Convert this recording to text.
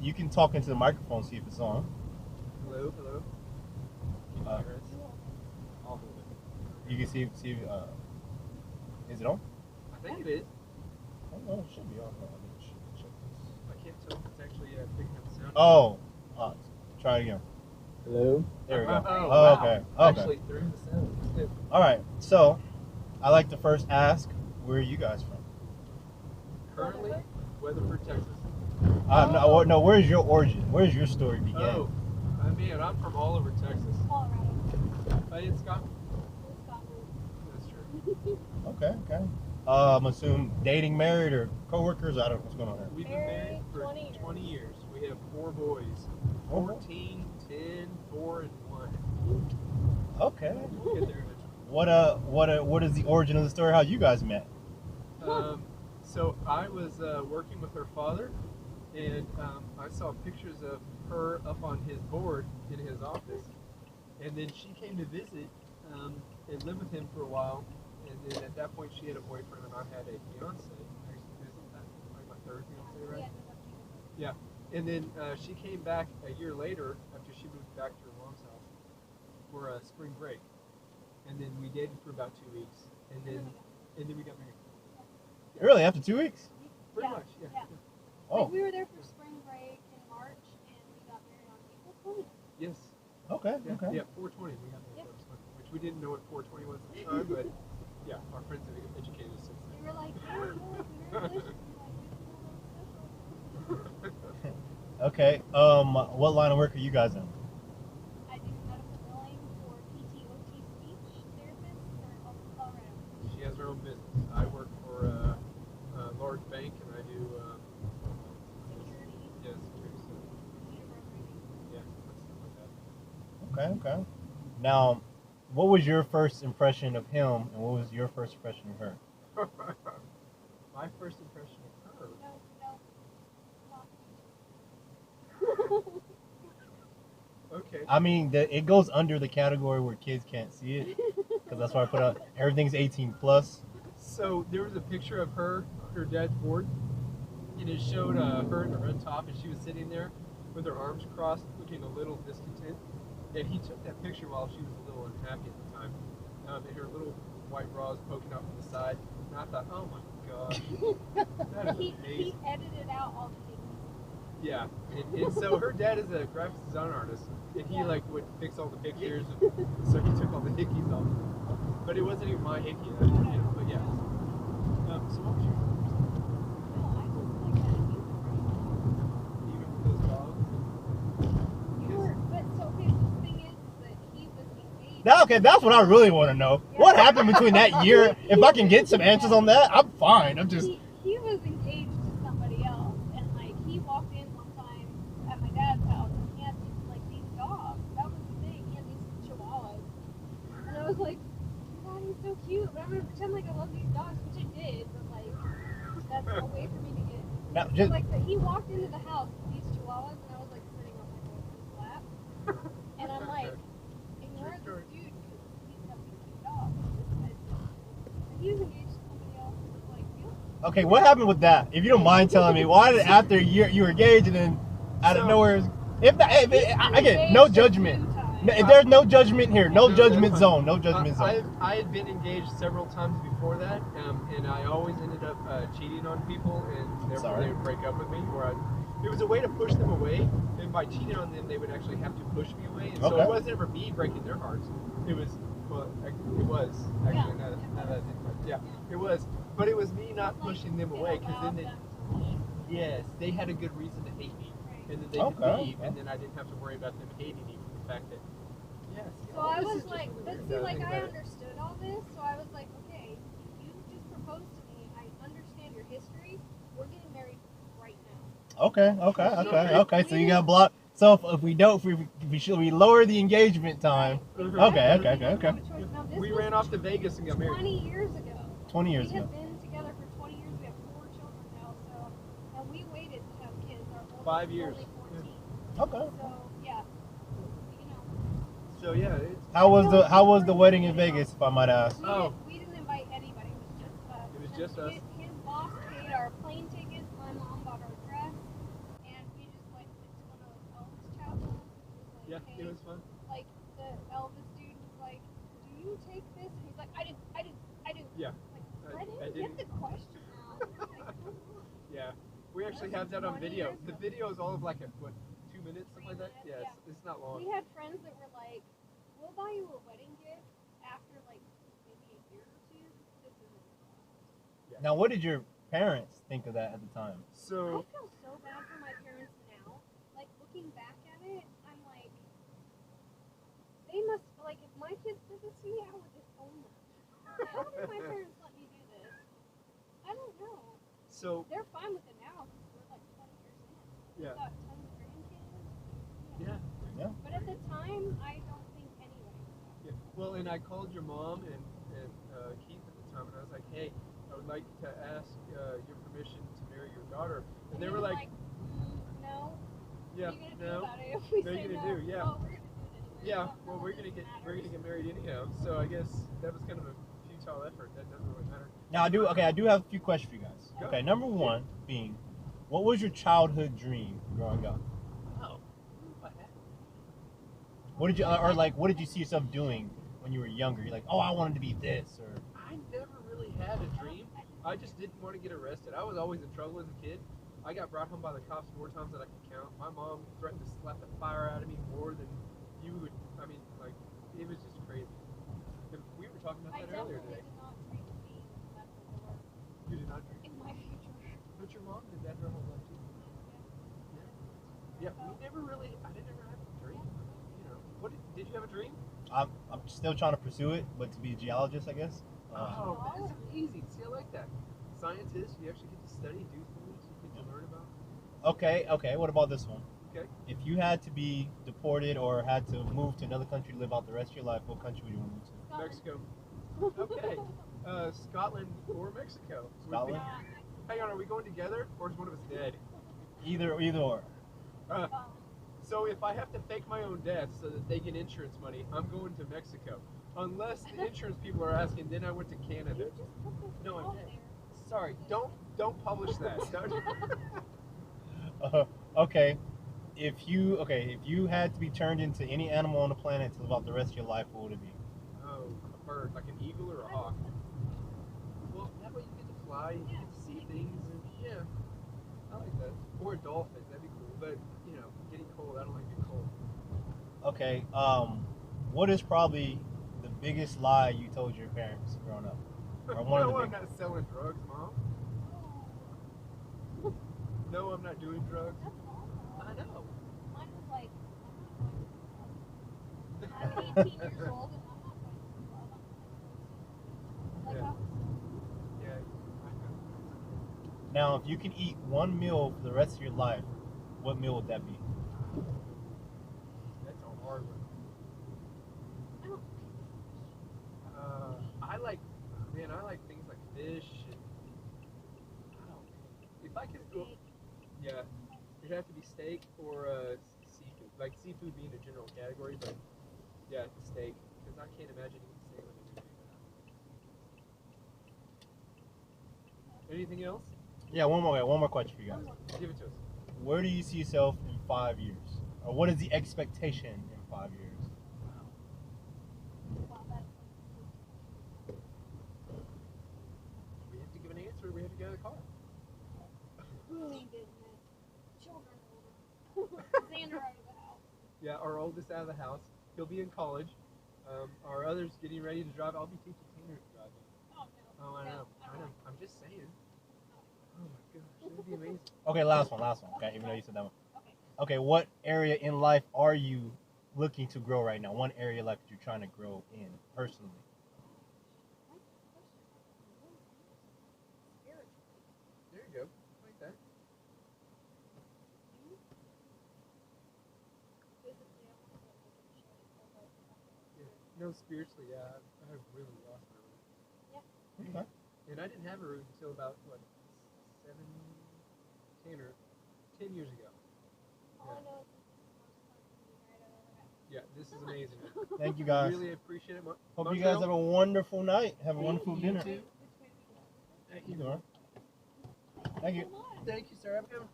You can talk into the microphone, see if it's on. Hello, hello. Can you hear us? I'll hold it. You can see. Is it on? I think it is. Oh, no, it should be on. Let me check this. I can't tell if it's actually picking up the sound. Oh, try it again. Hello? There we go. Oh, Oh, wow. okay. Actually, there is the sound. It's good. All right. So, I like to first ask, where are you guys from? Currently, Weatherford, Texas. No. Where's your origin? Where's your story begin? Oh, I mean, I'm from all over Texas. Colorado. In Scotland. Scotland. That's true. Okay. Assume dating, married, or co-workers. I don't know what's going on here. We've been married for 20 years. We have 4 boys. 14, 10, 4, and 1. Okay. We'll get there eventually. What is the origin of the story? How you guys met? So I was working with her father, and I saw pictures of her up on his board in his office, and then she came to visit and lived with him for a while, and then at that point she had a boyfriend and I had a fiance. Actually, isn't that like my 3rd fiance, right? Yeah. And then she came back a year later after she moved back to her mom's house for a spring break, and then we dated for about 2 weeks, and then we got married. Really? After 2 weeks? Pretty much, yeah. Oh. Like we were there for spring break in March, and we got married on April 20th. Yes. Okay. Yeah, 420. We got married last month, which we didn't know what 420 was at the time, but yeah, our friends have educated us since They then. were like, "Oh, congratulations!" Okay. What line of work are you guys in? I do medical billing for PT/OT speech therapists for Colorado. She has her own business. I work for a large bank, and I do Security, security stuff. computer programming. Yeah, stuff like that. Okay. Now, what was your first impression of him, and what was your first impression of her? My first impression of her. No. Okay. I mean, it goes under the category where kids can't see it, because that's why I put out everything's 18 plus. So there was a picture of her on her dad's board, and it showed her in the red top, and she was sitting there with her arms crossed, looking a little discontent. And he took that picture while she was a little unhappy at the time, and her little white bra was poking out from the side. And I thought, oh my gosh, that is He amazing. edited out all the things. Yeah, and so her dad is a graphic design artist, and he would fix all the pictures, so he took all the hickeys off. But it wasn't even my hickey, but yeah. So what was your first impression? No, I was like that. Even with those dogs? But so his thing is that he was engaged. Okay, that's what I really want to know. What happened between that year? If I can get some answers on that, I'm fine. I'm just. He was engaged to somebody else, and like he walked in one time at my dad's house, and he had like these dogs. That was the thing. He had these chihuahuas, and I was like, "God, he's so cute." But I'm gonna pretend like I love these dogs, which I did, but like that's a way for me to get. Now, So, just, like he walked into the house with these chihuahuas, and I was like sitting on my boyfriend's lap, and I'm like, ignore this dude because he's got these cute dogs. And he was engaged to somebody else. It was like, okay, what happened with that? If you don't mind telling me, why did after a year you were engaged and then out of nowhere? If again, no judgment. If there's no judgment here, no judgment zone, no judgment zone. I had been engaged several times before that, and I always ended up cheating on people, and therefore they would break up with me. It was a way to push them away, and by cheating on them, they would actually have to push me away. And so it wasn't ever me breaking their hearts. It was, it was actually now that I think about it. Yeah, it was. But it was me not pushing them away, because then they had a good reason to hate me, and then they could leave, and then I didn't have to worry about them hating me for the fact that. So I was like, but see, like I understood all this, so I was like, okay, you just proposed to me. I understand your history. We're getting married right now. Okay. So you got blocked. So if we don't, if we lower the engagement time. Okay. We ran off to Vegas and got married. 20 years ago. 20 years We ago. have been together for 20 years. We have 4 children now. So, and we waited to have kids. Our oldest 5 is years. only 14. Okay. So yeah, you know. So yeah. How was the wedding in Vegas, if I might ask? We didn't invite anybody. It was just us. It was just us. His boss paid our plane tickets. My mom bought our dress, and we just went it was fun. Like the Elvis dude was like, "Do you take this?" And he's like, "I didn't. Yeah. Like, I let him didn't. get the question out. Like, Yeah. We actually have that on video. The video is all of like what 2 minutes, something like that. 3 Yeah, minutes, it's not long. we had friends that were like, "We'll buy you a wedding gift after like maybe a year or two. This isn't." Now, what did your parents think of that at the time? So I feel so bad for my parents now. Like looking back at it, I'm like, they must like if my kids did this to me, I would disown them. How did my parents let me do this? I don't know. so They're fine with it now because we're like 20 years in. We've yeah. got tons of grandkids. Yeah. But at the time, I don't think anyway. Yeah. Well, and I called your mom and Keith at the time, and I was like, hey, I would like to ask your permission to marry your daughter. And they were like, no. yeah, What are you gonna do no. about it if we What are say you gonna no? do? Yeah. Well, we're gonna do it anyway. Yeah, Not well, that we're it gonna get matters. married anyhow. So I guess that was kind of a futile effort. That doesn't really matter. Now, I do have a few questions for you guys. Go. Okay, number one being, what was your childhood dream growing up? Oh, What did you, or like, what did you see yourself doing when you were younger? You're like, oh, I wanted to be this, or I never really had a dream. I just didn't want to get arrested. I was always in trouble as a kid. I got brought home by the cops more times than I can count. My mom threatened to slap the fire out of me more than you would. I mean, like, it was just crazy. And we were talking about I that earlier definitely today. did not dream of being a medical lawyer You did not drink. in my future. But your mom did that her whole life too. Yeah, we never really. I didn't ever have a dream. You know, what did you have a dream? I'm still trying to pursue it, but to be a geologist, I guess. Oh, that's amazing. See, I like that. Scientists, you actually get to study, do things, you get to learn about. Okay. What about this one? Okay. If you had to be deported or had to move to another country to live out the rest of your life, what country would you move to? Mexico. Okay. Scotland or Mexico. would be- Scotland? Hang on, are we going together or is one of us dead? Either or. So if I have to fake my own death so that they get insurance money, I'm going to Mexico. Unless the insurance people are asking, then I went to Canada. You just put this No, I'm out dead. there. Sorry, don't publish that. Okay. If you had to be turned into any animal on the planet to live out the rest of your life, what would it be? Oh, a bird, like an eagle or a hawk. Well, that way you get to fly, you get to see things, and yeah, I like that. Or a dolphin, that'd be cool. But you know, getting cold, I don't like being cold. Okay. What is probably the biggest lie you told your parents growing up? Or one of the No, I'm big. not selling drugs, Mom. No, I'm not doing drugs. That's awful. I know. Mine was like, I'm 18 years old and I'm not going to club. Like, Yeah. that was Yeah, I know. Now, if you can eat one meal for the rest of your life, what meal would that be? That's a hard one. I don't I like things like fish and I don't. If I could go, yeah, it'd have to be steak or seafood. Like seafood being a general category, but yeah, steak because I can't imagine eating steak with a Anything else? Yeah, one more question for you guys. Give it to us. Where do you see yourself in 5 years? Or what is the expectation in 5 years? Wow, that's We have to give an answer. Or we have to get out of the car. booming business. Children older. Xander out of the house. Yeah, our oldest out of the house. He'll be in college. Our others getting ready to drive. I'll be teaching Tanner to drive. Oh, no. Oh, I No, know. I I don't know. like I'm just saying. Oh my gosh, that'd be amazing. Okay, last one. Okay, even though you said that one. Okay. Okay, what area in life are you looking to grow right now? One area like you're trying to grow in personally. There you go. Like that. Yeah. No, spiritually, yeah. I've really lost my root. Okay. And I didn't have a root until about, what, 10 years ago. All I know is this is the most fun meeting ride I've ever had. Yeah, this is amazing. Thank you guys. Really appreciate it. Hope you guys have a wonderful night. Have a wonderful You dinner. too. Which way do we go? Thank You you. doing? Thank you. Come on. Thank you, sir. Have a good one.